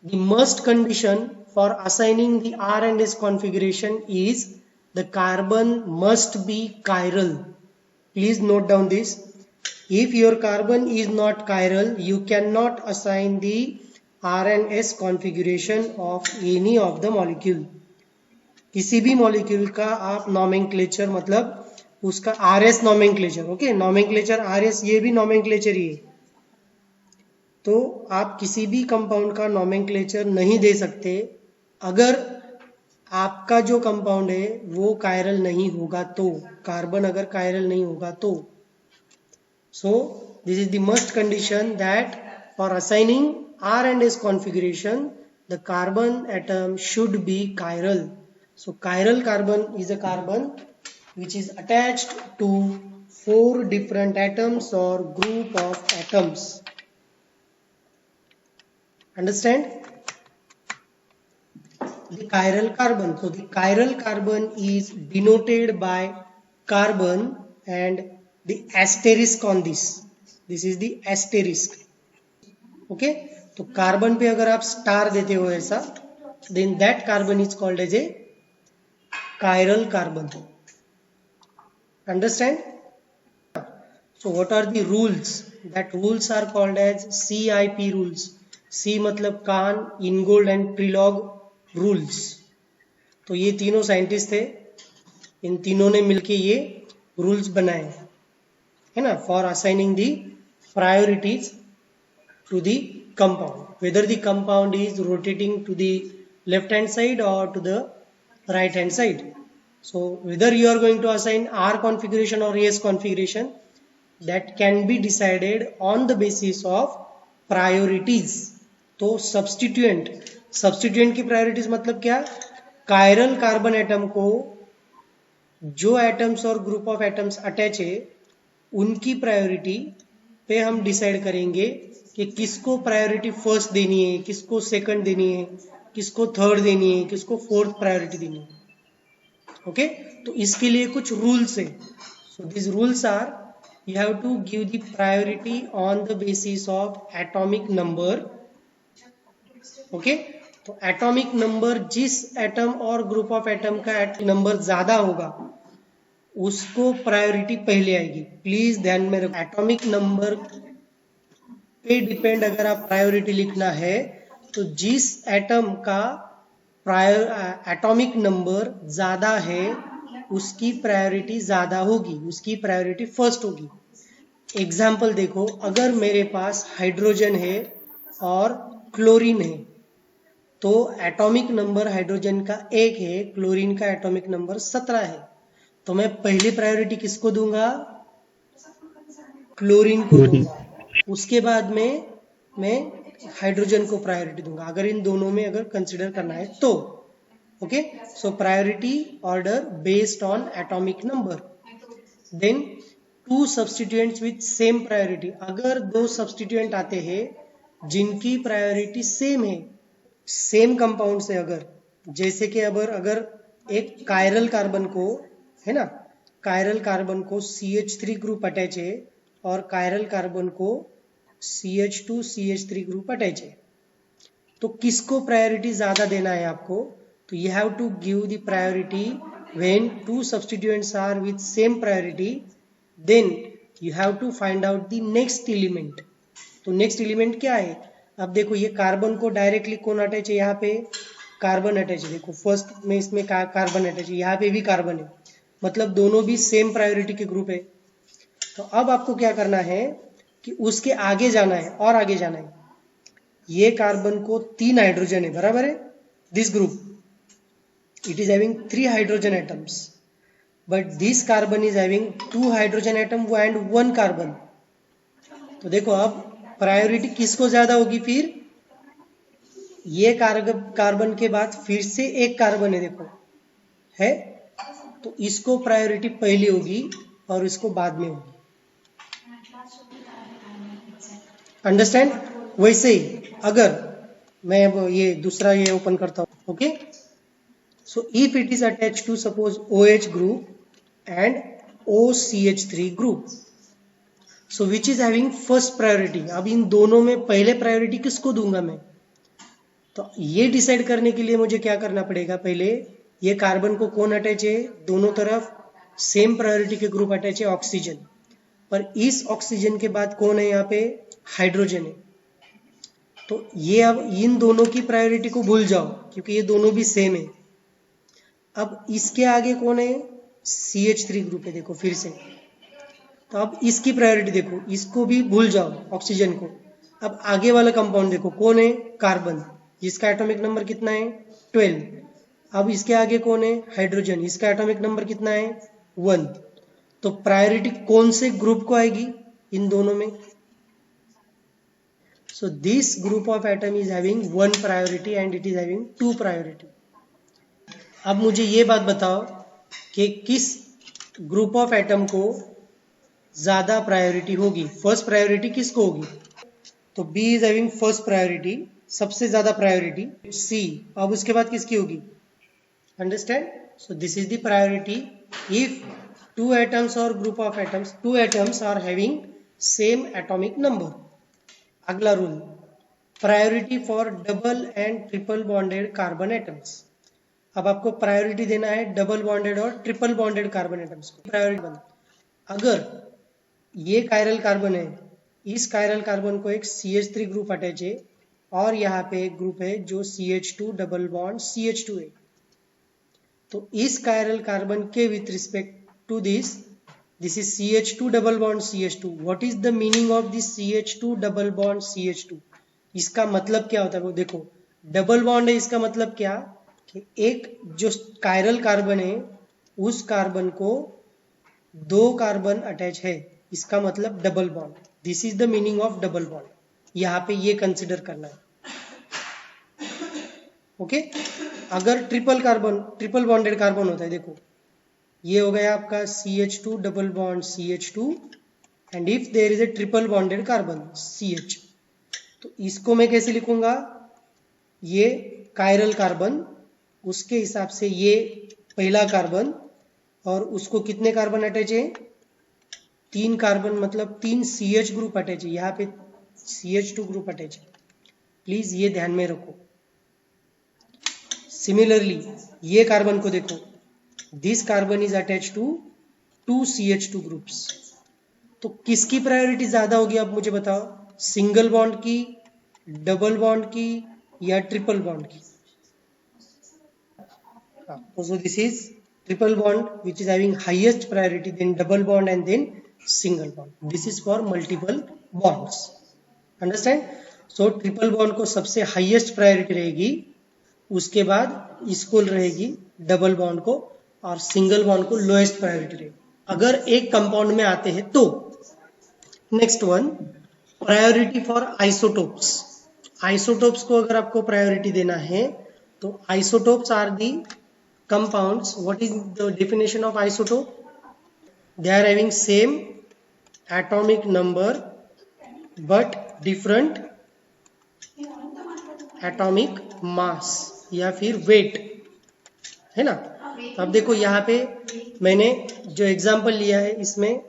The must condition for assigning the R and S configuration is the carbon must be chiral. Please note down this. If your carbon is not chiral, you cannot assign the R and S configuration of any of the molecule. किसी भी molecule का आप nomenclature मतलब उसका RS nomenclature, okay, nomenclature RS ये भी nomenclature ही है, तो आप किसी भी कंपाउंड का नॉमेनक्लेचर नहीं दे सकते अगर आपका जो कंपाउंड है वो कायरल नहीं होगा तो, कार्बन अगर कायरल नहीं होगा तो. सो this is the must condition that for assigning R and S configuration the carbon atom should be chiral. So chiral carbon is a carbon which is attached to 4 different atoms or group of atoms. Understand? The chiral carbon. So the chiral carbon is denoted by carbon and the asterisk on this. This is the asterisk. Okay? तो carbon पे अगर आप star देते हो ऐसा, then that carbon is called as a chiral carbon. Understand? So what are the rules? That rules are called as CIP rules. C मतलब कान, इनगोल्ड and ट्रिलॉग rules. तो ये तीनों साइंटिस्ट थे, इन तीनों ने मिलके ये रूल्स बनाए है ना, for assigning the priorities to the compound, whether the compound is rotating to the left hand side or to the right hand side. So whether you are going to assign R configuration or S configuration, that can be decided on the basis of priorities. तो substituent की priorities मतलब क्या, chiral carbon atom को जो atoms और group of atoms attach है उनकी priority पे हम डिसाइड करेंगे कि किसको प्रायोरिटी फर्स्ट देनी है, किसको सेकंड देनी है, किसको थर्ड देनी है, किसको फोर्थ प्रायोरिटी देनी है. ओके, तो इसके लिए कुछ रूल्स है. So this rules are, you have to give the priority on the basis of atomic number. Okay, तो atomic number जिस एटम और ग्रुप ऑफ एटम का नंबर ज्यादा होगा उसको प्रायोरिटी पहले आएगी. प्लीज ध्यान में रखो, एटॉमिक नंबर पे डिपेंड अगर आप प्रायोरिटी लिखना है तो जिस एटम का एटॉमिक नंबर ज्यादा है उसकी प्रायोरिटी ज्यादा होगी, उसकी प्रायोरिटी फर्स्ट होगी. एग्जाम्पल देखो, अगर मेरे पास हाइड्रोजन है और क्लोरीन है तो एटॉमिक नंबर हाइड्रोजन का 1 है, क्लोरीन का एटॉमिक नंबर 17 है, तो मैं पहली प्रायोरिटी किसको दूंगा, क्लोरीन को दूंगा. उसके बाद में मैं हाइड्रोजन को प्रायोरिटी दूंगा अगर इन दोनों में अगर कंसिडर करना है तो. Okay, so priority order based on atomic number. Then two substituents with same priority, अगर दो सब्स्टिट्यूएंट आते हैं जिनकी प्रायोरिटी सेम है, सेम कंपाउंड से, अगर जैसे कि अगर एक कायरल कार्बन को है ना, कायरल कार्बन को CH3 ग्रुप अटैच है और कायरल कार्बन को CH2 CH3 ग्रुप अटैच है, तो किसको प्रायोरिटी ज्यादा देना है आपको, तो you have to give the priority when two substituents are with same priority, then you have to find out the next element. तो नेक्स्ट एलिमेंट क्या है, अब देखो ये कार्बन को डायरेक्टली कौन अटैच है, यहाँ पे कार्बन अटैच है. देखो फर्स्ट में इसमें कार्बन अटैच है, यहाँ पे भी कार्बन है, मतलब दोनों भी सेम प्रायोरिटी के ग्रुप है. तो अब आपको क्या करना है कि उसके आगे जाना है और आगे जाना है. ये कार्बन को 3 हाइड्रोजन है, बराबर है, this group it is having 3 hydrogen atoms, but this carbon is having 2 hydrogen atom and 1 carbon. तो देखो अब प्रायोरिटी किसको ज्यादा होगी, फिर ये कार्बन के बाद फिर से एक कार्बन है, देखो है, तो इसको प्रायोरिटी पहली होगी और इसको बाद में होगी. अंडरस्टैंड? वैसे ही अगर मैं अब ये दूसरा ये ओपन करता हूं. Okay, so if it is attach to suppose OH group and OCH3 group, so which is having first priority. अब इन दोनों में पहले प्रायोरिटी किसको दूंगा मैं, तो ये डिसाइड करने के लिए मुझे क्या करना पड़ेगा, पहले ये कार्बन को कौन अटैच है, दोनों तरफ सेम प्रायोरिटी के ग्रुप अटैच है ऑक्सीजन, पर इस ऑक्सीजन के बाद कौन है यहाँ पे, हाइड्रोजन है। तो ये अब इन दोनों की प्रायोरिटी को भूल जाओ क्योंकि ये दोनों भी सेम है। अब इसके आगे कौन है, CH3 ग्रुप है, देखो फिर से। तो अब इसकी प्रायोरिटी देखो, इसको भी भूल जाओ ऑक्सीजन को। अब आगे वाला कंपाउंड देखो कौन है, कार्बन, जिसका एटॉमिक नंबर कितना है, 12। अब इसके आगे कौन है, हाइड्रोजन, इसका एटॉमिक नंबर कितना है, 1। तो प्रायोरिटी कौन से ग्रुप को आएगी, इन दोनों में। So this group of atom is having 1 priority and it is having 2 priority. अब मुझे ये बात बताओ कि किस ग्रुप ऑफ एटम को ज्यादा प्रायोरिटी होगी, फर्स्ट प्रायोरिटी किसको होगी। तो B is having first priority, सबसे ज्यादा प्रायोरिटी C। अब उसके बाद किसकी होगी, understand. So this is the priority if two atoms और group of atoms, two atoms are having same atomic number. अगला rule, priority for double and triple bonded carbon atoms. अब आपको प्रायोरिटी देना है डबल बॉन्डेड और triple bonded carbon atoms को priority बना। अगर ये कायरल कार्बन है, इस कायरल कार्बन को एक CH3 ग्रुप अटैच है और यहाँ पे एक ग्रुप है जो CH2 डबल बॉन्ड CH2 है। तो इस कायरल कार्बन के with respect to this is CH2 double bond CH2. What is the meaning of this CH2 double bond CH2? इसका मतलब क्या होता है वो देखो, डबल बॉन्ड है, इसका मतलब क्या कि एक जो कायरल कार्बन है उस कार्बन को 2 कार्बन अटैच है, इसका मतलब double bond. This is the meaning of double bond, यहाँ पे ये कंसिडर करना है। ओके अगर ट्रिपल बॉन्डेड कार्बन होता है, देखो ये हो गया आपका CH2 double bond CH2 and if there is a triple bonded carbon CH, तो इसको मैं कैसे लिखूंगा, ये कायरल कार्बन, उसके हिसाब से ये पहला कार्बन और उसको कितने कार्बन अटैच है, 3 कार्बन, मतलब 3 CH ग्रुप अटैच है, यहाँ पे CH2 ग्रुप अटैच है, प्लीज ये ध्यान में रखो। सिमिलरली ये कार्बन को देखो, this carbon is attach to 2 CH2 groups. तो किसकी प्रायोरिटी ज्यादा होगी, आप मुझे बताओ, सिंगल बॉन्ड की, डबल बॉन्ड की या ट्रिपल बॉन्ड की। So this is triple bond which is having highest priority, then double bond and then single bond. This is for multiple bonds, understand. So triple bond को सबसे highest priority रहेगी, उसके बाद इसको रहेगी डबल बॉन्ड को, और सिंगल बॉन्ड को लोएस्ट प्रायोरिटी रहेगी अगर एक कंपाउंड में आते हैं तो। Next one, priority for isotopes. Isotopes को अगर आपको प्रायोरिटी देना है तो isotopes are the compounds. What is the definition of isotope, they are having same atomic number but different atomic mass या फिर वेट, है ना। तो अब देखो यहाँ पे मैंने जो एग्जांपल लिया है इसमें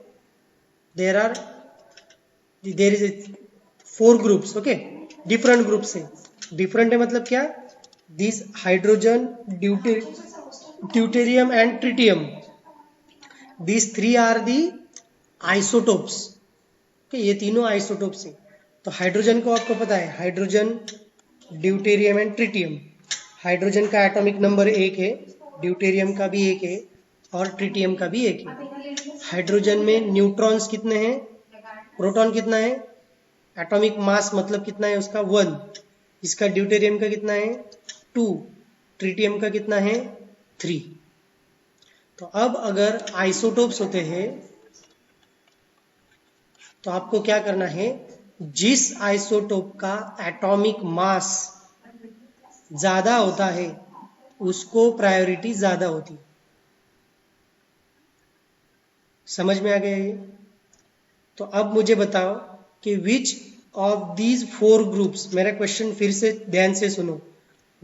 there is 4 groups, okay, different groups है। डिफरेंट है मतलब क्या, this hydrogen, deuterium and tritium, this 3 are the isotopes. Okay, ये तीनों आइसोटोप्स है। तो हाइड्रोजन को आपको पता है, hydrogen, deuterium and tritium, hydrogen का एटॉमिक नंबर 1 है, ड्यूटेरियम का भी 1 है और ट्रिटियम का भी 1 है। हाइड्रोजन में न्यूट्रॉन्स कितने हैं, प्रोटॉन कितना है, एटॉमिक मास मतलब कितना है उसका 1, इसका ड्यूटेरियम का कितना है 2, ट्रिटियम का कितना है 3। तो अब अगर आइसोटोप्स होते हैं तो आपको क्या करना है, जिस आइसोटोप का एटॉमिक मास ज्यादा होता है उसको प्रायोरिटी ज्यादा होती। समझ में आ गया ये। तो अब मुझे बताओ कि विच ऑफ दीज 4 ग्रुप्स, मेरा क्वेश्चन फिर से ध्यान से सुनो,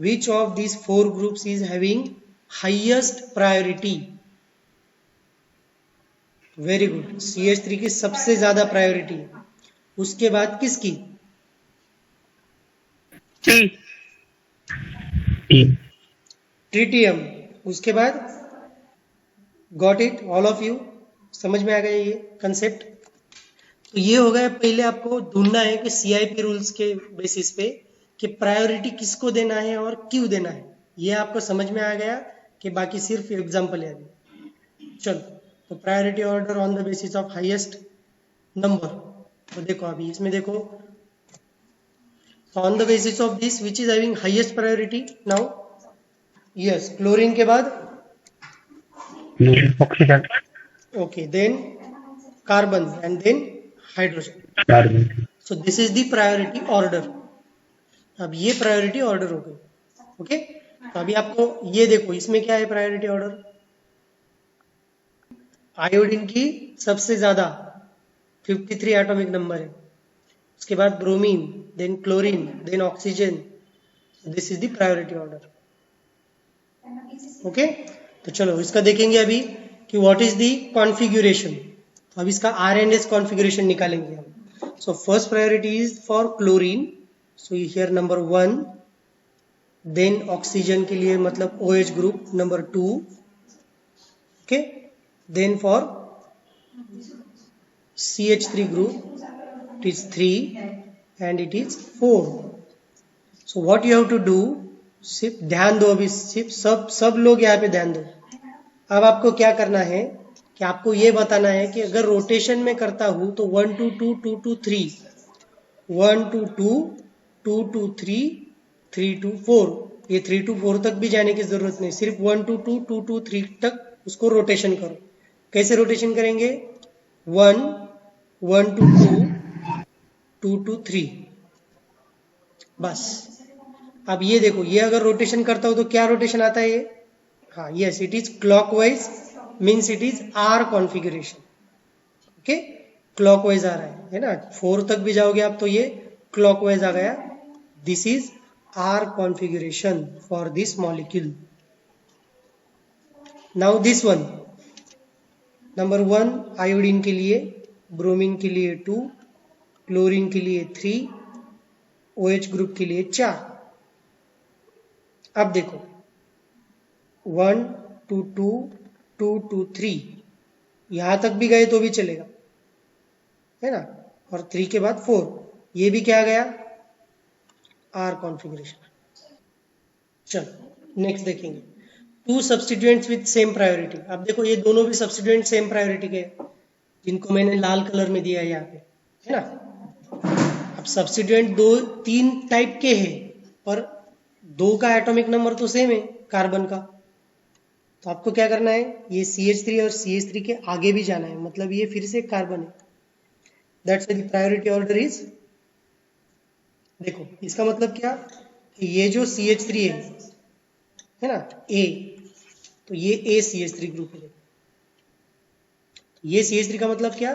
which of these 4 groups is having highest priority. Very good, CH3 की सबसे ज्यादा प्रायोरिटी, उसके बाद किसकी, C। ट्रिटियम, उसके बाद got it all of you, समझ में आ गया ये कंसेप्ट। तो ये हो गया, पहले आपको ढूंढना है कि सीआईपी रूल्स के बेसिस पे कि प्रायोरिटी किसको देना है और क्यों देना है, ये आपको समझ में आ गया कि बाकी सिर्फ एग्जांपल है अभी। चलो, तो priority order on the basis of highest number, तो देखो अभी इसमें देखो, on the basis of this which is having highest priority now, yes chlorine के बाद oxygen, okay, then carbon and then hydrogen. Carbon. So this is the priority order. अब ये priority order हो गई। ओके, तो अभी आपको ये देखो, इसमें क्या है प्रायोरिटी ऑर्डर, आयोडीन की सबसे ज्यादा 53 एटॉमिक नंबर है, उसके बाद bromine, then chlorine, then oxygen, this is the priority order. Okay, तो चलो इसका देखेंगे अभी कि व्हाट इज द कॉन्फ़िगरेशन। तो अब इसका आरएनएस कॉन्फ़िगरेशन निकालेंगे हम। So first priority is for chlorine, so here number 1, then oxygen के लिए मतलब OH group number 2, okay, then for CH3 group it is 3 and it is 4. So what you have to do, सिर्फ ध्यान दो, अभी सिर्फ सब लोग यहाँ पे ध्यान दो। अब आपको क्या करना है कि आपको ये बताना है कि अगर रोटेशन में करता हूं तो 1 2 2 2 2 3, 1 2 2 2 2 3 3 2 4, ये 3 2 4 तक भी जाने की जरूरत नहीं, सिर्फ 1 2 2 2 2 3 तक उसको रोटेशन करो। कैसे रोटेशन करेंगे, 1 1 2 2 2 2 3, बस। अब ये देखो, ये अगर रोटेशन करता हो तो क्या रोटेशन आता है ये, हाँ yes, it is clockwise, means it is R configuration. Okay, clockwise आ रहा है ना, 4 तक भी जाओगे आप तो ये क्लॉकवाइज आ गया। This is R configuration for this molecule. Now this one, number 1 iodine के लिए, ब्रोमीन के लिए 2, क्लोरीन के लिए 3, OH ग्रुप के लिए 4। अब देखो 1 2 2 2 2 3, यहां तक भी गए तो भी चलेगा, है ना, और 3 के बाद 4, ये भी क्या आ गया, आर कॉन्फ़िगरेशन। चलो नेक्स्ट देखेंगे, 2 सब्स्टिट्यूएंट्स विद सेम प्रायोरिटी। अब देखो ये दोनों भी सब्स्टिट्यूएंट सेम प्रायोरिटी के, जिनको मैंने लाल कलर में दिया है यहाँ पे, है ना। अब सब्स्टिट्यूएंट 3 टाइप के हैं, पर 2 का एटॉमिक नंबर तो सेम है कार्बन का, तो आपको क्या करना है, ये CH3 और CH3 के आगे भी जाना है, मतलब ये फिर से कार्बन है। That's why the priority order is, देखो इसका मतलब क्या, कि ये जो CH3 है ना, A, तो ये A CH3 ग्रुप है। ये CH3 का मतलब क्या,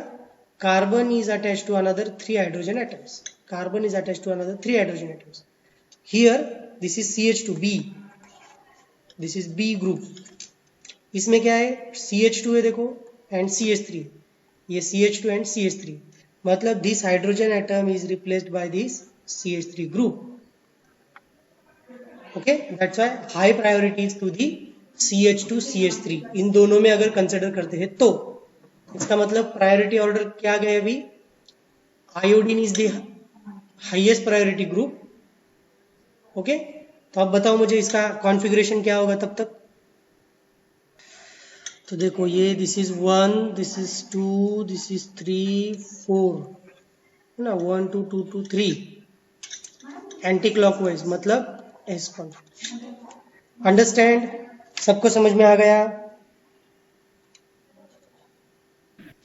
carbon is attached to another 3 hydrogen atoms, carbon is attached to another 3 hydrogen atoms. Here this is CH2B, this is B group. इसमें क्या है, CH2 है देखो, एंड CH3, ये CH2 एंड CH3, मतलब this hydrogen atom is replaced by this CH3 group. Okay, that's why high priority is to the CH2 CH3, इन दोनों में अगर कंसिडर करते हैं तो इसका मतलब प्रायोरिटी ऑर्डर क्या गया अभी, iodine is the highest priority group. Okay, तो अब बताओ मुझे इसका कॉन्फ़िगरेशन क्या होगा तब तक। तो देखो ये this is 1, this is 2, this is 3 4, है ना, 1 2 2 2 3, एंटी क्लॉकवाइज मतलब एस कॉन्फ़िगरेशन। अंडरस्टैंड, सबको समझ में आ गया।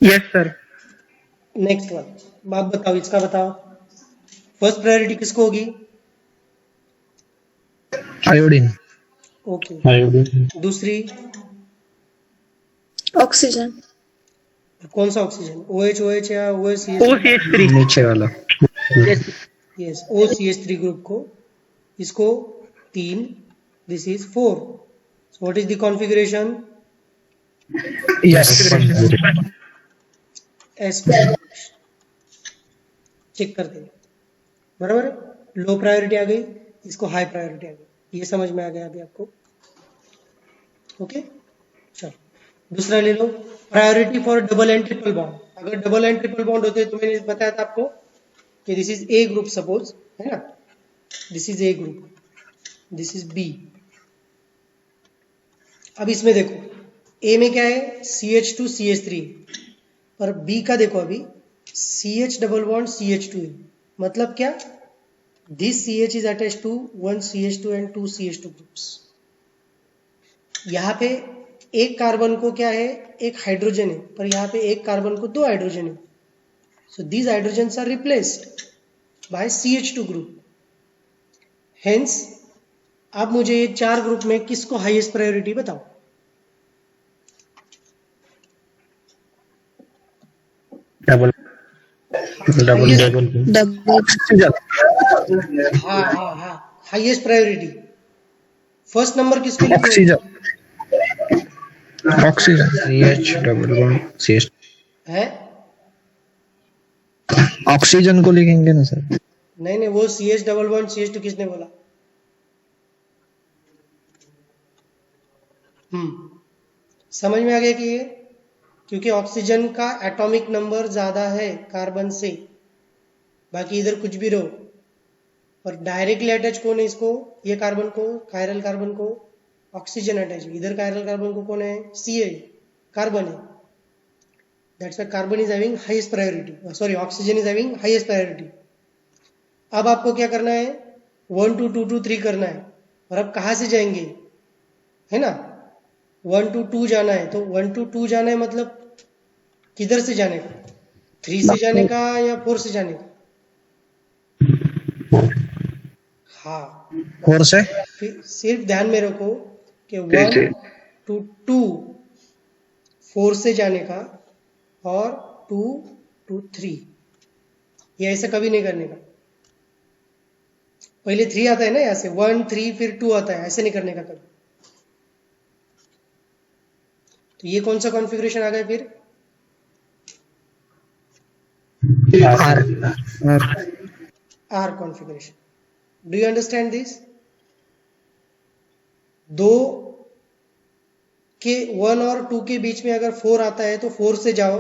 Yes sir. नेक्स्ट वन, आप बताओ, इसका बताओ, फर्स्ट प्रायोरिटी किसको होगी, आयोडीन। Okay, iodine. दूसरी ऑक्सीजन। कौन सा ऑक्सीजन, OH या OH OCH3 नीचे वाला। यस, OCH3 ग्रुप को, इसको 3, this is 4, so what is the configuration, yes. S, check करते हैं, बराबर है, लो प्रायोरिटी आ गई, इसको हाई प्रायोरिटी आ गई। ये समझ में आ गया अभी आपको? ओके, चलो दूसरा ले लो, priority for double and triple bond. अगर डबल एंड ट्रिपल बॉन्ड होते तो मैंने बताया था आपको कि this is A group, suppose, है ना, this is A group, this is B. अब इसमें देखो ए में क्या है, CH2 CH3, और बी का देखो अभी CH डबल बॉन्ड CH2 है। मतलब क्या, this CH is attach to one CH2 and two CH2 groups. यहाँ पे एक कार्बन को क्या है, एक हाइड्रोजन है, पर यहाँ पे एक कार्बन को दो हाइड्रोजन है। So these hydrogens are replaced by CH2 group. Hence अब मुझे ये चार ग्रुप में किसको हाईएस्ट प्रायोरिटी बताओ? डबल डबल Highest- डबल हाँ हाँ हाँ, हाईएस्ट प्रायोरिटी। फर्स्ट नंबर किसको लिखोगे? Oxygen, oxygen CH double bond CH, है? ऑक्सीजन को लिखेंगे ना सर? नहीं नहीं, वो CH डबल बॉन्ड CH2 किसने बोला? समझ में आ गया कि ये, क्योंकि ऑक्सीजन का एटॉमिक नंबर ज्यादा है कार्बन से, बाकी इधर कुछ भी रहो, और डायरेक्टली अटैच कौन है इसको, ये कार्बन को, कायरल कार्बन को ऑक्सीजन अटैच है, इधर कायरल कार्बन को कौन है, Ca कार्बन है। That's why carbon is having highest priority, sorry oxygen is having highest priority. अब आपको क्या करना है, 1 2 2 2 3 करना है। और अब कहाँ से जाएंगे, है ना, 1 2 2 जाना है, तो 1 2 2 जाना है मतलब किधर से जाने का, 3 से जाने का या 4 से जाने का? हाँ, 4 से। फिर सिर्फ ध्यान में रखो कि 1 to 2 4 से जाने का, और 2 to 3, ये ऐसा कभी नहीं करने का। पहले 3 आता है ना, यहाँ से 1 3 फिर 2 आता है, ऐसे नहीं करने का कभी। तो ये कौन सा कॉन्फ़िगरेशन आ गया फिर? R configuration. Do you understand this? दो के 1 और 2 के बीच में अगर 4 आता है तो 4 से जाओ,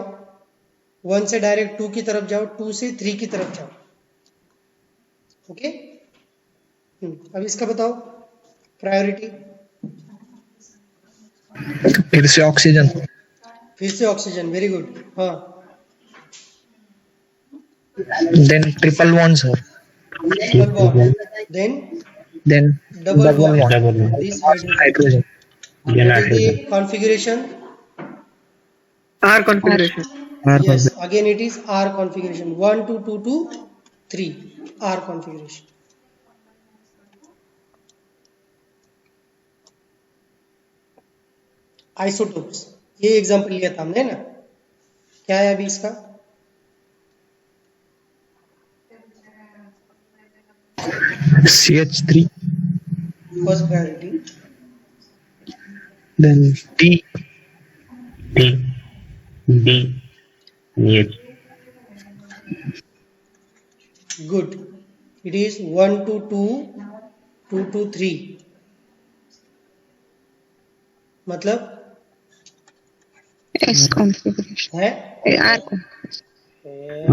1 से डायरेक्ट 2 की तरफ जाओ, 2 से 3 की तरफ जाओ। ओके, अब इसका बताओ प्रायोरिटी। फिर से ऑक्सीजन, फिर से ऑक्सीजन, वेरी गुड। हाँ, then triple bond sir, double bond, then double bond, this hydrogen, configuration R configuration. yes, again it is R configuration, 1 2 2 2 3 R configuration. आइसोटोप्स, ये एग्जांपल लिया था हमने ना, क्या है अभी इसका? CH3, first priority, then T D H. Good, it is 1 2 2 2 2 3, मतलब S configuration. है R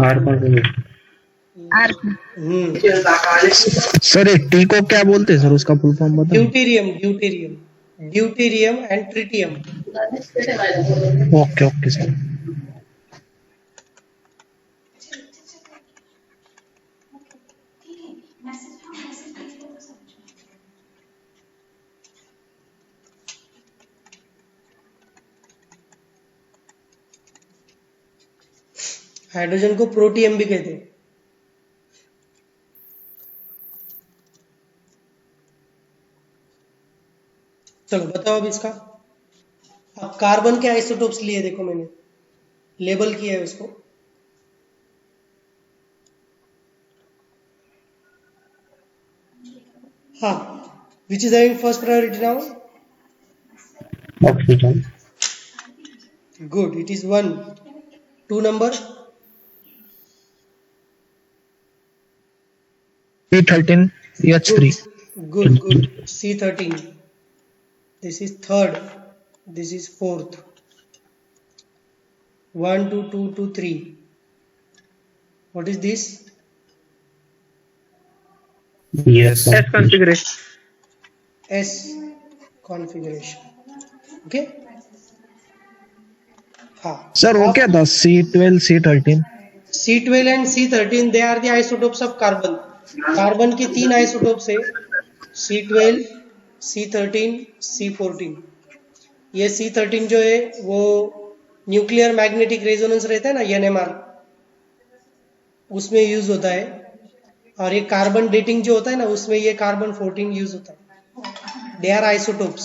R configuration. R sir ये टी को क्या बोलते हैं सर, उसका फुल फॉर्म बताओ। Deuterium, deuterium, deuterium and tritium. Okay okay sir. Hydrogen को प्रोटियम भी कहते हैं। चलो बताओ अब इसका। अब कार्बन के आइसोटोप्स लिए, देखो मैंने लेबल किया है उसको। हाँ, विच is having first priority now? Oxygen. Good, it is 1 2 number P13 CH3, good good, C13, this is third, this is fourth, 1 2 2 2 3. What is this? Yes, sir. S configuration. S configuration. Okay. हाँ. Sir वो क्या था C12 C13? C12 and C13 they are the isotopes of carbon. Carbon के 3 isotopes है, C12, C13, C14. ये C13 जो है वो न्यूक्लियर मैग्नेटिक रेजोनेंस रहता है ना, NMR, उसमें यूज होता है. और ये कार्बन डेटिंग जो होता है ना, उसमें ये कार्बन 14 यूज होता है. They are isotopes.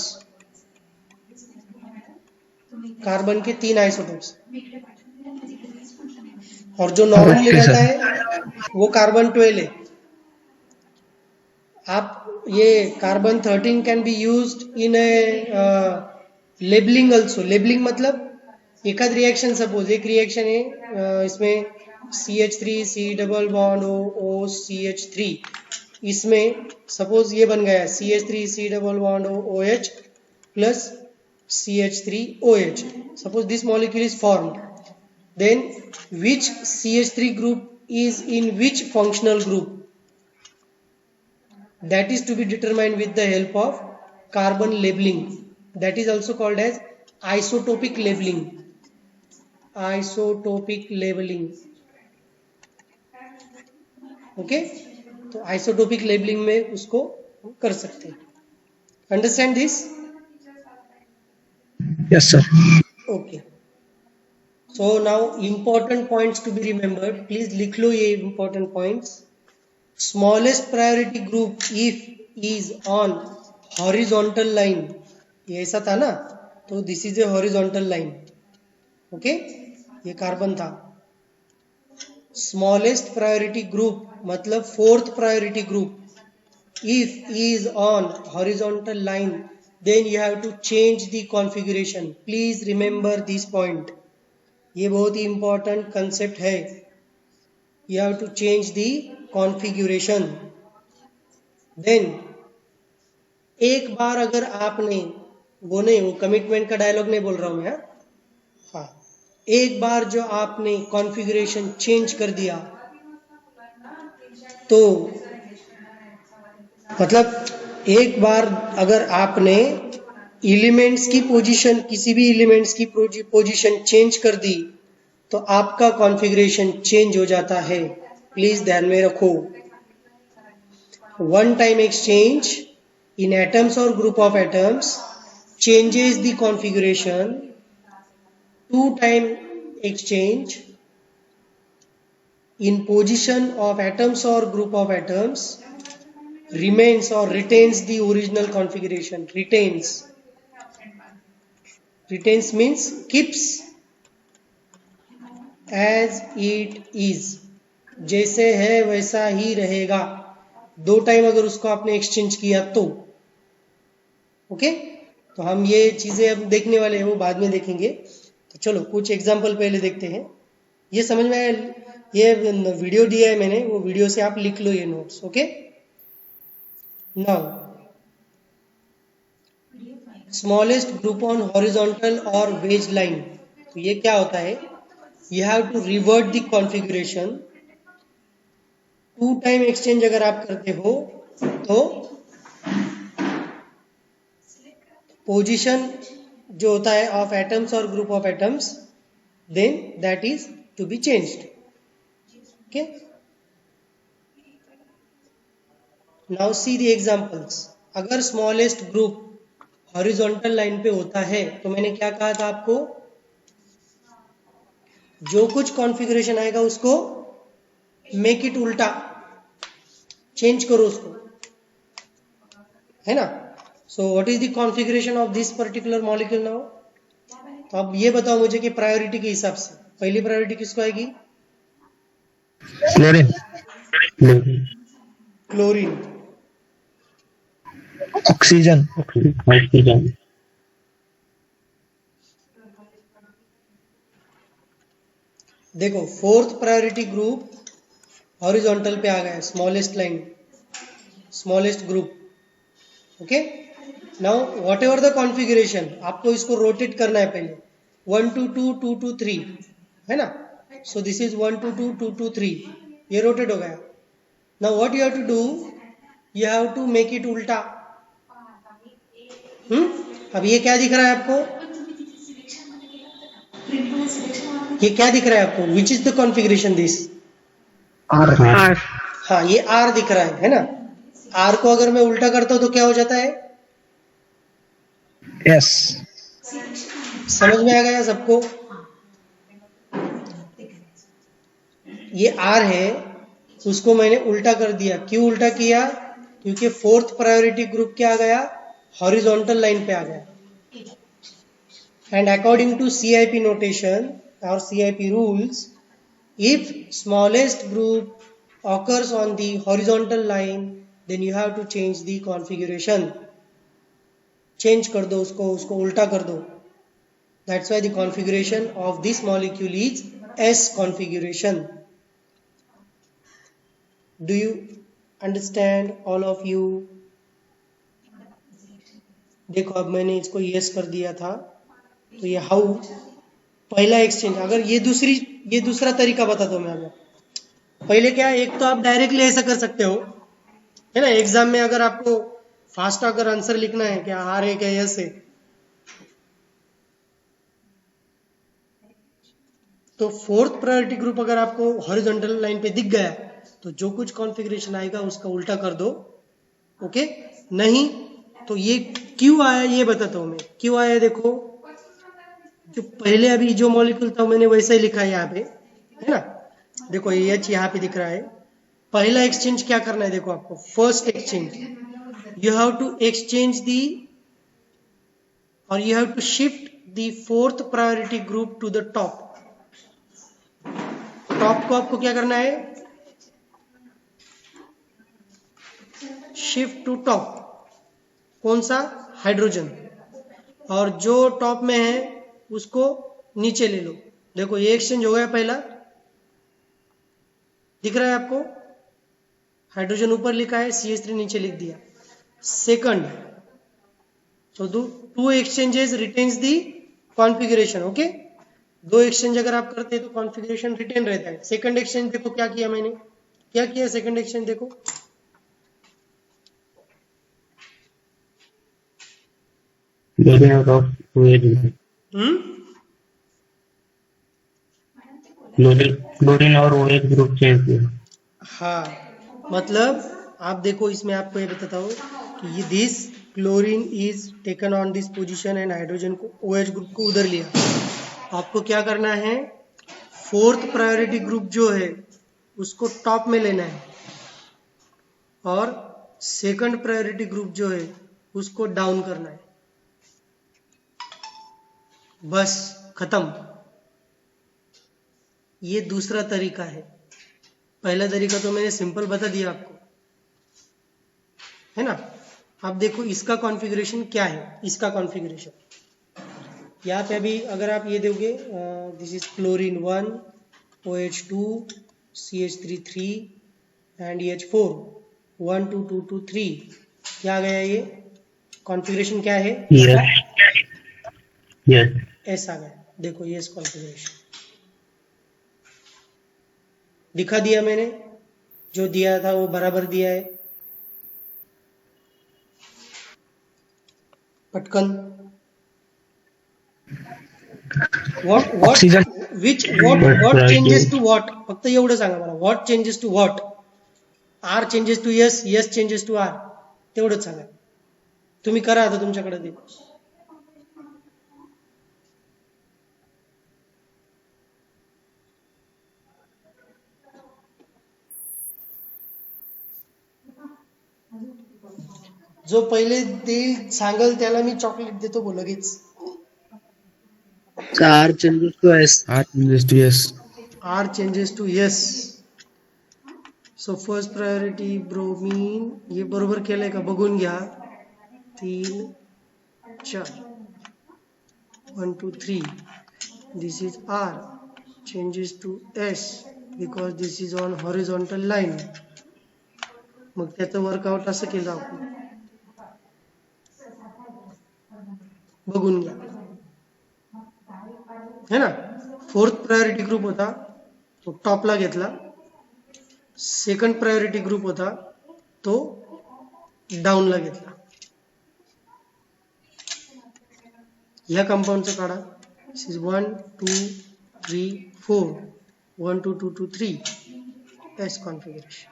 कार्बन के 3 आइसोटोप्स. और जो नॉर्मली Okay, रहता sir. है वो कार्बन 12 है. आप ये carbon 13 can be used in A labelling also. Labelling मतलब एक आध रिएक्शन, सपोज एक रिएक्शन है, इसमें CH3 C double bond O CH3, इसमें सपोज ये बन गया CH3 C double bond OH plus CH3 OH. Suppose this molecule is formed, then which CH3 group is in which functional group, that is to be determined with the help of carbon labeling. That is also called as isotopic labeling. Isotopic labeling. Okay, तो isotopic labeling में उसको कर सकते हैं. Understand this? Yes, sir. Okay. So now important points to be remembered. Please लिख लो ये important points. Smallest priority group if is on horizontal line. ये ऐसा था ना, तो this is a horizontal line. Okay, ये कार्बन था. Smallest priority group मतलब fourth priority group. If is on horizontal line, then you have to change the configuration. Please remember this point. ये बहुत ही इंपॉर्टेंट कंसेप्ट है. You have to change the configuration. Then एक बार अगर आपने, वो नहीं, वो कमिटमेंट का डायलॉग नहीं बोल रहा हूं मैं, हाँ, एक बार जो आपने कॉन्फ़िगरेशन चेंज कर दिया तो मतलब एक बार अगर आपने एलिमेंट्स की पोजीशन, किसी भी एलिमेंट्स की पोजीशन चेंज कर दी तो आपका कॉन्फ़िगरेशन चेंज हो जाता है. प्लीज ध्यान में रखो. One time exchange in atoms और group of atoms changes the configuration. Two time exchange in position of atoms or group of atoms remains or retains the original configuration. Retains means keeps as it is. जैसे है वैसा ही रहेगा. दो time अगर उसको आपने exchange किया तो ओके. तो हम ये चीजें अब देखने वाले हैं, वो बाद में देखेंगे. तो चलो कुछ एग्जांपल पहले देखते हैं. ये समझ में आया? ये वीडियो दिया है मैंने, वो वीडियो से आप लिख लो ये notes. Okay. Now smallest group on horizontal और वेज लाइन. तो ये क्या होता है? You have to revert the configuration. Two time exchange अगर आप करते हो तो पोजीशन जो होता है ऑफ एटम्स और group of atoms, then that is to be changed. Okay. Now see the examples. अगर स्मॉलेस्ट ग्रुप हॉरिजॉन्टल लाइन पे होता है तो मैंने क्या कहा था आपको? जो कुछ कॉन्फ़िगरेशन आएगा उसको मेक इट उल्टा, चेंज करो उसको, है ना. सो what is the configuration of this particular molecule now? तो अब ये बताओ मुझे कि प्रायोरिटी के हिसाब से पहली प्रायोरिटी किसको आएगी? क्लोरीन. क्लोरीन. ऑक्सीजन. ऑक्सीजन. देखो फोर्थ प्रायोरिटी ग्रुप हॉरिजॉन्टल पे आ गया, smallest line, smallest group. Okay, now what ever the configuration, आपको इसको रोटेट करना है पहले 1 2 2 2 2 3 है ना. सो दिस इज 1 2 2 2 2 3, ये रोटेट हो गया. Now what you have to do, you have to make it उल्टा. अब ये क्या दिख रहा है आपको, ये क्या दिख रहा है आपको, which is the configuration this. R. हाँ, ये R दिख रहा है ना. R को अगर मैं उल्टा करता हूं तो क्या हो जाता है, S. समझ में आ गया सबको. ये R है, उसको मैंने उल्टा कर दिया. क्यों उल्टा किया, क्योंकि फोर्थ प्रायोरिटी ग्रुप क्या आ गया, हॉरिजॉन्टल लाइन पे आ गया. And according to CIP notation और CIP rules, if smallest group occurs on the horizontal line, then you have to change the configuration. Change कर दो उसको उल्टा कर दो. That's why the configuration of this molecule is S configuration. Do you understand all of you? देखो अब मैंने इसको yes कर दिया था, तो ये हाउ पहला एक्सचेंज. अगर ये दूसरा तरीका बताता हूँ मैं आपको. पहले क्या, एक तो आप डायरेक्टली ऐसा कर सकते हो, है ना. एग्जाम में अगर आपको फास्ट अगर आंसर लिखना है क्या आर है क्या यस है, तो फोर्थ प्रायोरिटी ग्रुप अगर आपको हॉरिजॉन्टल लाइन पे दिख गया तो जो कुछ कॉन्फ़िगरेशन आएगा उसका उल्टा कर दो. ओके, नहीं तो ये क्यों आया ये बताता हूं मैं. क्यों आया, देखो जो पहले अभी जो मॉलिक्यूल था मैंने वैसा ही लिखा है यहाँ पे, है ना. देखो ये H यहाँ पे दिख रहा है. पहला एक्सचेंज क्या करना है, देखो आपको first exchange, you have to exchange the or you have to shift the fourth priority group to the top. Top को आपको क्या करना है, शिफ्ट टू टॉप. कौन सा, हाइड्रोजन. और जो टॉप में है उसको नीचे ले लो. देखो ये एक्सचेंज हो गया, पहला दिख रहा है आपको, हाइड्रोजन ऊपर लिखा है, CH3 नीचे लिख दिया. Second, so two exchanges retains the configuration. Okay, दो एक्सचेंज अगर आप करते हैं तो कॉन्फ़िगरेशन रिटेन रहता है. सेकंड एक्सचेंज देखो क्या किया मैंने, क्या किया सेकंड एक्सचेंज, देखो Loading out of OH group. Loading और OH group चेंज किया. हाँ, मतलब आप देखो इसमें आपको ये बताता हूँ कि ये this chlorine is taken on this position and hydrogen को OH ग्रुप को उधर लिया. आपको क्या करना है, फोर्थ प्रायोरिटी ग्रुप जो है उसको टॉप में लेना है और सेकंड प्रायोरिटी ग्रुप जो है उसको डाउन करना है. बस खत्म. ये दूसरा तरीका है. पहला तरीका तो मैंने सिंपल बता दिया आपको, है ना. अब देखो इसका कॉन्फ़िगरेशन क्या है, इसका कॉन्फ़िगरेशन यहाँ पे अभी अगर आप ये दोगे, this is chlorine 1 OH2 CH3 3 and EH4 1 2 2 2 3, क्या आ गया, ये कॉन्फ़िगरेशन क्या है, Yes. ऐसा आ गया. देखो ये कॉन्फ़िगरेशन दिखा दिया मैंने, जो दिया था वो बराबर दिया है. पटकन what changes to what, फक्त एवढं सांगा मला, what changes to what, R changes to S, S changes to R, तेवढंच सांगा. तुम्ही करा आता तुमच्याकडे ते. जो पहिले देईल सांगल त्याला मी चॉकलेट देतो बोल लगेच. R changes to S. R changes to S. R changes to S. So first priority bromine, ये बरोबर केलंय का बघून घ्या. 3 4 1 2 3, this is R changes to S because this is on horizontal line. मग त्याचं वर्कआउट असं केलं आपण. बघून घ्या, है ना. फोर्थ प्रायोरिटी ग्रुप होता तो टॉपला घेतला, सेकंड प्रायोरिटी ग्रुप होता तो डाऊनला घेतला. या कंपाऊंडचं काढा. This is 1 2 3 4 1 2 2 2 3 S configuration.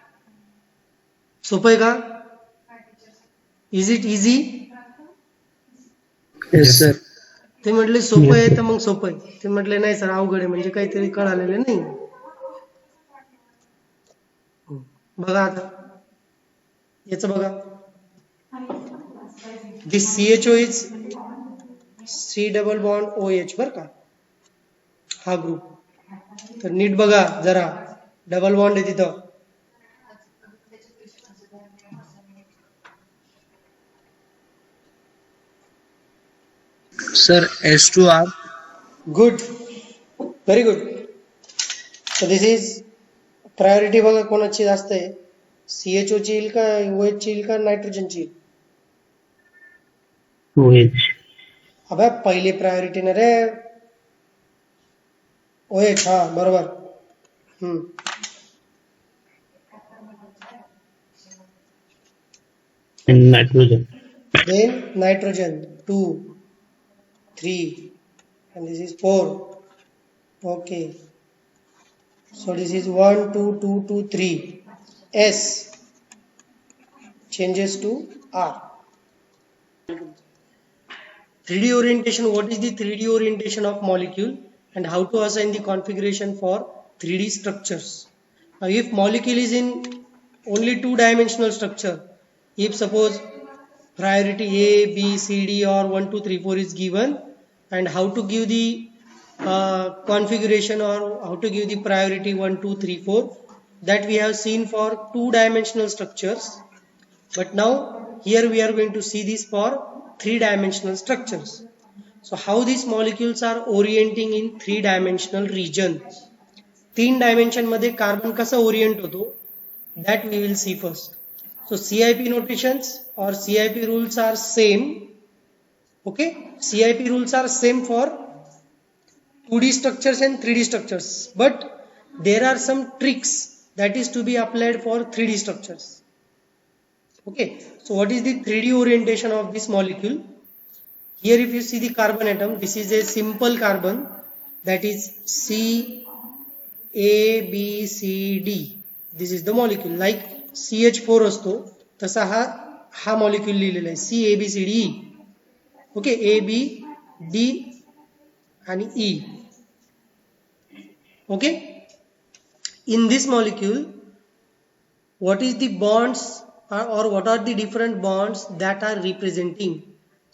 सोपं आहे का? Is it easy? Yes, sir. ते म्हटले सोपं आहे तर मग सोपं आहे. ते म्हटले नाही सर अवघड आहे, म्हणजे काहीतरी कळालेलं नाही. बघा आता याचं बघा. This CHO is C double bond OH बर का, हा ग्रुप. तर नीट बघा जरा, डबल बॉन्ड आहे तिथं. Sir, S2R. Good, very good. तर दिस इज प्रायोरिटी बघा कोणाची जास्त आहे, CHO ची येईल का OH ची येईल का नायट्रोजनची येईल? OH. अबे पहिली प्रायोरिटी ना रे, OH. हा बरोबर. And nitrogen. Then nitrogen 2 3 and this is 4. Okay, so this is 1 2 2 2 3. S changes to R. 3D orientation. What is the 3D orientation of molecule and how to assign the configuration for 3D structures? Now if molecule is in only two-dimensional structure, if suppose priority A, B, C, D or 1, 2, 3, 4 is given, and how to give the configuration or how to give the priority 1, 2, 3, 4, that we have seen for two-dimensional structures. But now here we are going to see this for three-dimensional structures. So how these molecules are orienting in three-dimensional region. 3 dimension मध्ये carbon कसा Orient होतो, that we will see first. So CIP notations or CIP rules are same. Okay, CIP rules are same for 2D structures and 3D structures, but there are some tricks that is to be applied for 3D structures. Okay, so what is the 3D orientation of this molecule? Here if you see the carbon atom, this is a simple carbon, that is C A B C D. This is the molecule. Like CH4 असतो तसा हा molecule लिहिलेला आहे C A B C D E. Okay, A B D आणि E. Okay, in this molecule what is the bonds or what are the different bonds that are representing?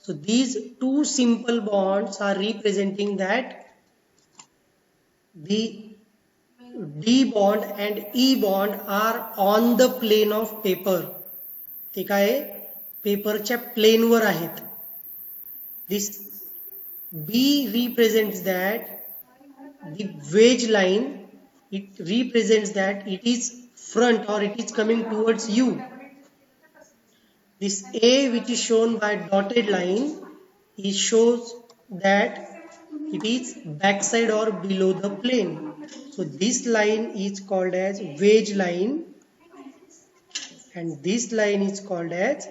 So these two simple bonds are representing that the D bond and E bond are on the plane of paper. ते काय पेपरच्या plane वर आहेत. This B represents that the wedge line, it represents that it is front or it is coming towards you. This A which is shown by dotted line, it shows that it is backside or below the plane. So this line is called as wedge line and this line is called as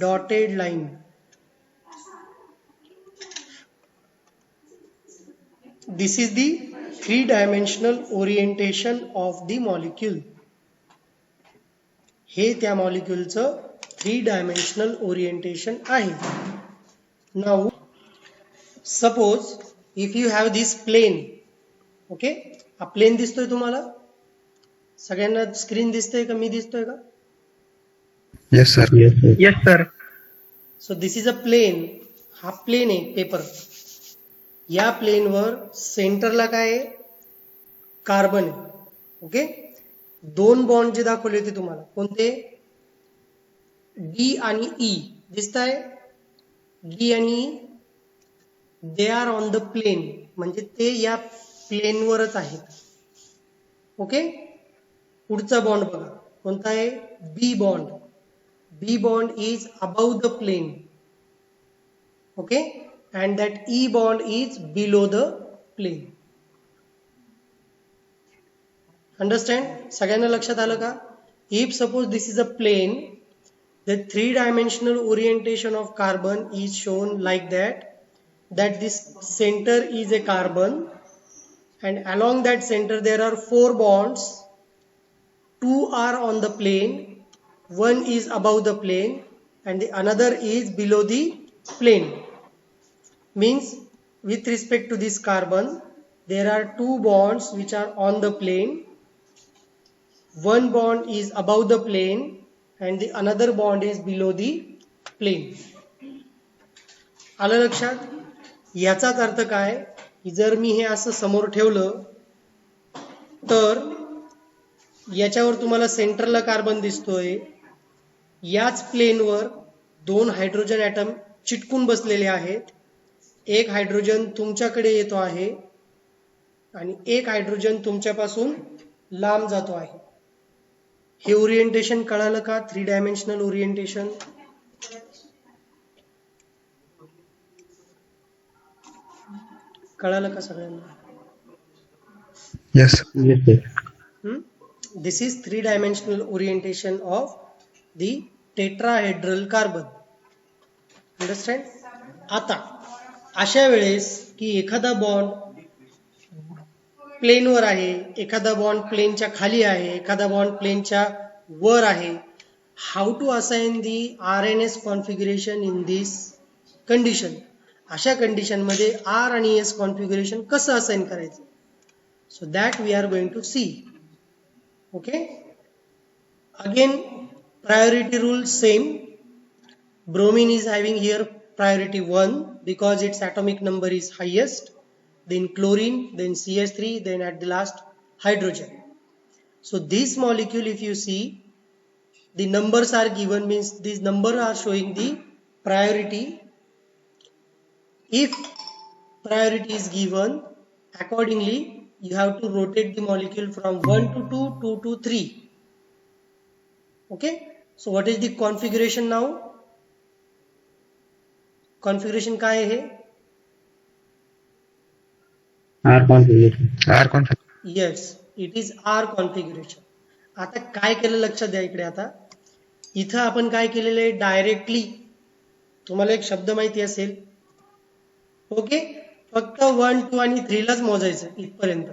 dotted line. This is the three-dimensional orientation of the molecule. हे त्या मॉलिक्यूलचं 3-dimensional orientation आहे. Now suppose if you have this plane, okay, हा plane दिसतोय तुम्हाला सगळ्यांना, screen दिसतोय का, मी दिसतोय का? Yes, sir. Yes, sir. Yes, sir. So this is a plane. हा प्लेन आहे पेपर. या प्लेनवर सेंटरला काय आहे, कार्बन आहे. ओके, दोन बॉन्ड जे दाखवले होते तुम्हाला कोणते, डी आणि ई दिसत आहे. डी आणि E they are on the plane, म्हणजे ते या प्लेनवरच आहेत. ओके, पुढचा बॉन्ड बघा कोणता आहे, B bond. B bond is about the plane. Okay, and that E bond is below the plane. Understand? सगळ्यांना लक्षात आलं का? If suppose this is a plane, the three-dimensional orientation of carbon is shown like that this center is a carbon, and along that center there are four bonds. Two are on the plane, one is above the plane, and the another is below the plane. Means with respect to this carbon, there are two bonds which are on the plane. One bond is above the plane and the another bond is below the plane. आलं लक्षात? याचाच अर्थ काय की जर मी हे असं समोर ठेवलं तर याच्यावर तुम्हाला सेंटरला कार्बन दिसतोय, याच प्लेनवर दोन हायड्रोजन ॲटम चिटकून बसलेले आहेत. एक हायड्रोजन तुमच्याकडे येतो आहे आणि एक हायड्रोजन तुमच्यापासून लांब जातो आहे. हे ओरिएंटेशन कळालं का? Three dimensional orientation. कळालं का सगळ्यांना? Yes. Yes, sir. This is three-dimensional orientation of the tetrahedral carbon. Understand? आता अशा वेळेस की एखादा बॉन्ड प्लेनवर आहे, एखादा बॉन्ड प्लेनच्या खाली आहे, एखादा बॉन्ड प्लेनच्या वर आहे. How to assign the RNS configuration in this condition? अशा कंडिशन मध्ये R आणि S कॉन्फिगरेशन कसं असाइन करायचं? So that we are going to see. Okay, again priority rule same. Bromine is having here priority 1 because its atomic number is highest, then chlorine, then CH3, then at the last hydrogen. So this molecule, if you see, the numbers are given, means these numbers are showing the priority. If priority is given, accordingly you have to rotate the molecule from 1 to 2, 2 to 3. Okay, so what is the configuration now? Configuration काय आहे? R configuration. R configuration. Yes, it is R configuration. आता काय केलं लक्षात द्या इकडे. आता इथं आपण काय केलेलं आहे? डायरेक्टली तुम्हाला एक शब्द माहिती असेल. ओके, फक्त 1, 2 आणि 3 लाच मोजायचं इथपर्यंत.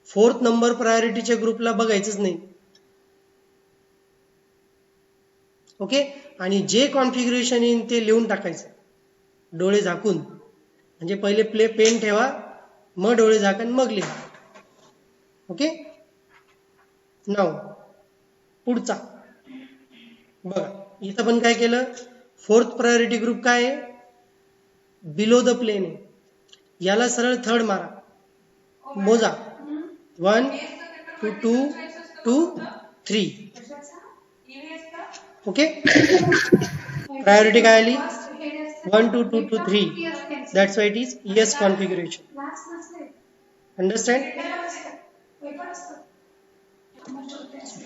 फोर्थ नंबर प्रायोरिटीच्या ग्रुपला बघायचंच नाही. ओके, आणि जे कॉन्फिगरेशन येईल ते लिहून टाकायचं डोळे झाकून. म्हणजे पहिले पेन ठेवा, मग डोळे झाकून मग लिहा. ओके, नाव पुढचा बघा. इथं पण काय केलं? फोर्थ प्रायोरिटी ग्रुप काय आहे? बिलो द प्लेन आहे. याला सरळ थर्ड मारा, मोजा. 1, 2, 2, 2, 3. ओके, प्रायोरिटी काय आली? 1, 2, 2, 2, 3. That's why it is S configuration. Understand?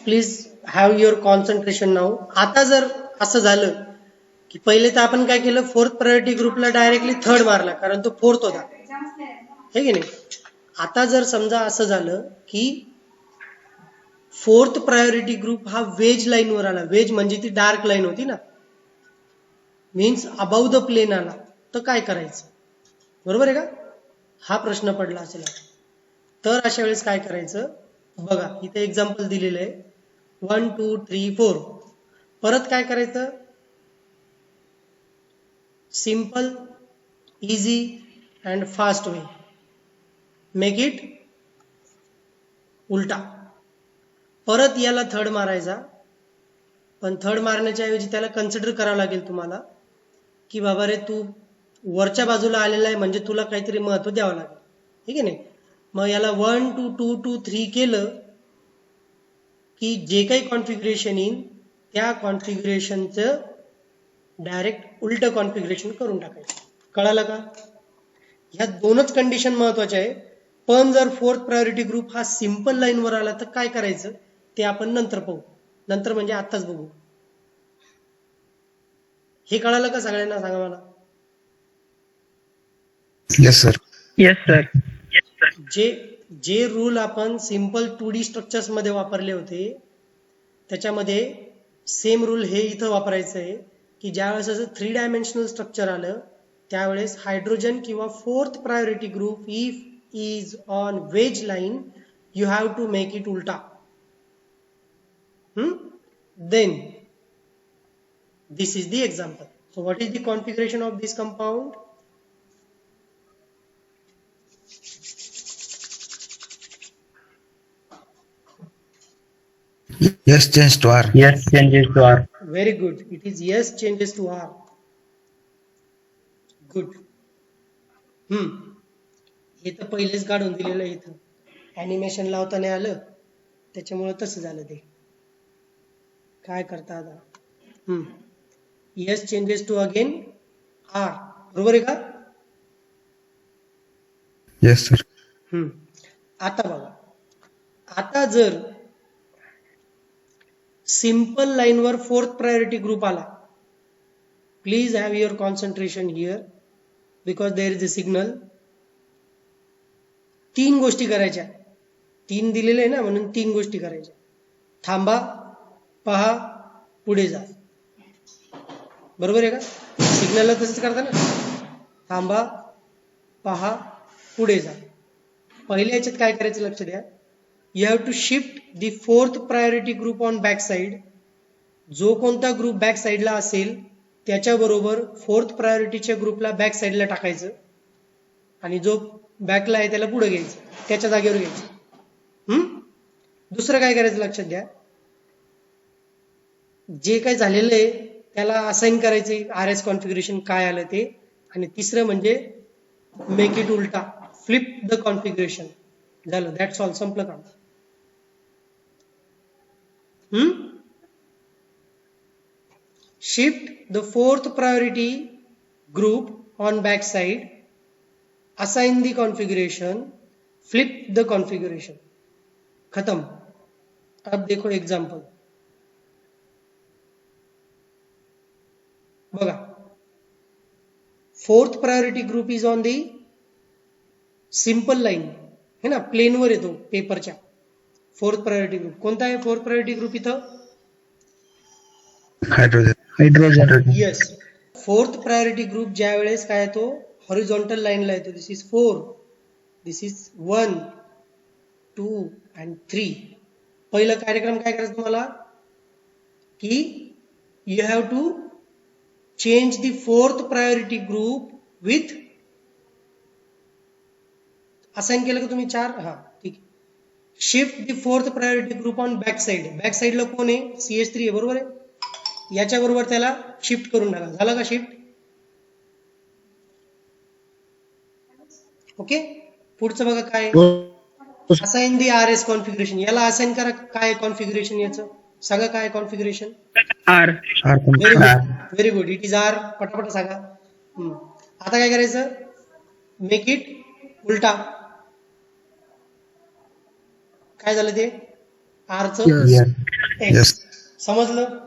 Please have your concentration now. आता जर असं झालं की पहिले तर आपण काय केलं? फोर्थ प्रायोरिटी ग्रुपला डायरेक्टली थर्ड मारला, कारण तो फोर्थ होता, हे की नाही? आता जर समजा असं झालं की फोर्थ प्रायोरिटी ग्रुप हा वेज लाईन वर आला. वेज म्हणजे ती डार्क लाईन होती ना, मीन्स अबाव द प्लेन आला, तर काय करायचं? बरोबर आहे का? हा प्रश्न पडला असेल. तर अशा वेळेस काय करायचं बघा. इथे एक्झाम्पल दिलेलं आहे 1, 2, 3, 4. परत काय करायचं? Simple, easy and fast way. Make it उलटा. परत याला थर्ड मारायचा, पण थर्ड मारण्याच्या ऐवजी त्याला कन्सिडर करावं लागेल तुम्हाला की बाबा रे तू वरच्या बाजूला आलेला आहे म्हणजे तुला काहीतरी महत्व द्यावं लागेल, ठीक आहे नाही? मग याला 1, 2, 2, 2, 3 केलं की जे काही कॉन्फिगरेशन येईल त्या कॉन्फिगरेशनचं डायरेक्ट उलट कॉन्फिगरेशन करून टाकायचं. कळालं का? ह्या दोनच कंडिशन महत्वाच्या आहे. पण जर फोर्थ प्रायोरिटी ग्रुप हा सिंपल लाईन वर आला तर काय करायचं ते आपण नंतर पाहू. नंतर म्हणजे आताच बघू. हे कळालं का सगळ्यांना? सांगा मला. Yes, sir. Yes, sir. जे रूल आपण सिंपल 2D स्ट्रक्चर्स मध्ये वापरले होते त्याच्यामध्ये सेम रूल हे इथं वापरायचं आहे की ज्यावेळेस असं 3 डायमेन्शनल स्ट्रक्चर आलं त्यावेळेस हायड्रोजन किंवा fourth priority group if is on wedge line you have to make it उलटा. Then this is the example. So what is the configuration of this compound? Yes, change to R. Yes, changes to R. Very good. It is yes changes to R. Good. हे तर पहिलेच काढून दिलेलं आहे इथं animation लावता नाही आलं त्याच्यामुळे तसं झालं ते. काय करता आता? yes changes to again R. बरोबर आहे का? Yes, sir. आता बघा, आता जर सिंपल लाईन वर फोर्थ प्रायोरिटी ग्रुप आला, please have your concentration here because there is a signal. 3 गोष्टी करायच्या, 3 दिलेले आहे ना म्हणून 3 गोष्टी करायच्या. थांबा, पहा, पुढे जा. बरोबर आहे का? सिग्नलला तसंच करता ना, थांबा, पहा, पुढे जा. पहिल्या याच्यात काय करायचं लक्ष द्या, you have to shift the fourth priority group on back side. जो कोणता ग्रुप बॅक साइडला असेल त्याच्याबरोबर फोर्थ प्रायोरिटीच्या ग्रुपला बॅक साइडला टाकायचं आणि जो बॅकला आहे त्याला पुढे घ्यायचं, त्याच्या जागेवर घ्यायचं. दुसरं काय करायचं लक्षात द्या, जे काय झालेलं आहे त्याला असाइन करायचे RS कॉन्फिगरेशन काय आलं ते. आणि तिसरं म्हणजे मेक इट उलटा, फ्लिप द कॉन्फिगरेशन. झालं, दॅट्स ऑल, संपलं काम. Shift the fourth priority group on back side, assign the configuration, flip the configuration. खत्म. अब देखो एग्जाम्पल बघा. Fourth priority group is on the simple line है ना, प्लेन वर येतो पेपरच्या. फोर्थ प्रायोरिटी ग्रुप कोणता आहे? फोर्थ प्रायोरिटी ग्रुप इथं Hydrogen. Yes. Fourth priority group ज्या वेळेस काय येतो हॉरिझॉन्टल लाईनला येतो. This is 4, this is 1, 2 and 3. पहिला कार्यक्रम काय करायचं तुम्हाला की you have to change the fourth priority group with, assign केलं का तुम्ही 4? हा ठीक आहे. Shift the fourth priority group on back side. Back साइडला कोण आहे? CH3 आहे, बरोबर आहे. याच्या बरोबर त्याला शिफ्ट करून टाका. झालं का शिफ्ट? ओके. पुढचं बघा काय, असाइन दी RS कॉन्फिगरेशन. याला असाइन करा. काय कॉन्फिगरेशन याचं सांगा, काय configuration? R. Very good, it is R. पटापट सांगा. आता काय करायचं, मेक इट उलटा. काय झालं ते R चं X. समजलं?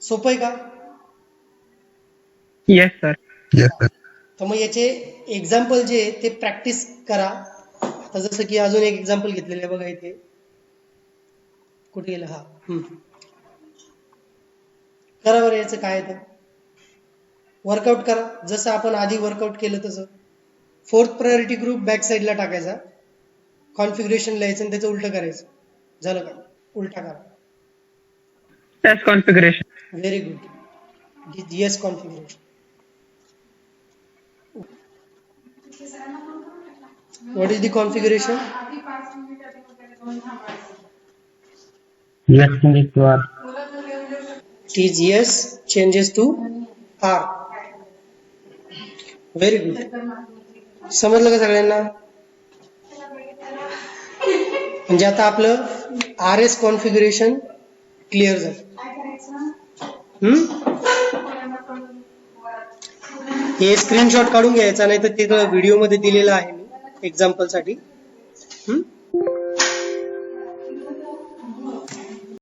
सोपं आहे का? Yes, sir. Yes, sir. तर मग याचे एक्झाम्पल जे ते प्रॅक्टिस करा. आता जसं की अजून एक एक्झाम्पल घेतलेलं आहे बघा इथे. कुठे गेलं? हा, करा बरं. याचं काय तर वर्कआउट करा, जसं आपण आधी वर्कआउट केलं तसं. फोर्थ प्रायोरिटी ग्रुप बॅक साइडला टाकायचा, कॉन्फिगरेशन लिहायचं आणि त्याचं उलट करायचं. झालं का? उलटा करा. S configuration. Very good. Yes configuration. What is the configuration? Yes, changes to R. It is yes changes to R. Very good. समजलं का सगळ्यांना? म्हणजे आता आपलं RS कॉन्फिगरेशन क्लिअर झालं. हे स्क्रीनशॉट काढून घ्यायचा, नाही तर ते व्हिडिओ मध्ये दिलेलं आहे मी एक्झाम्पल साठी.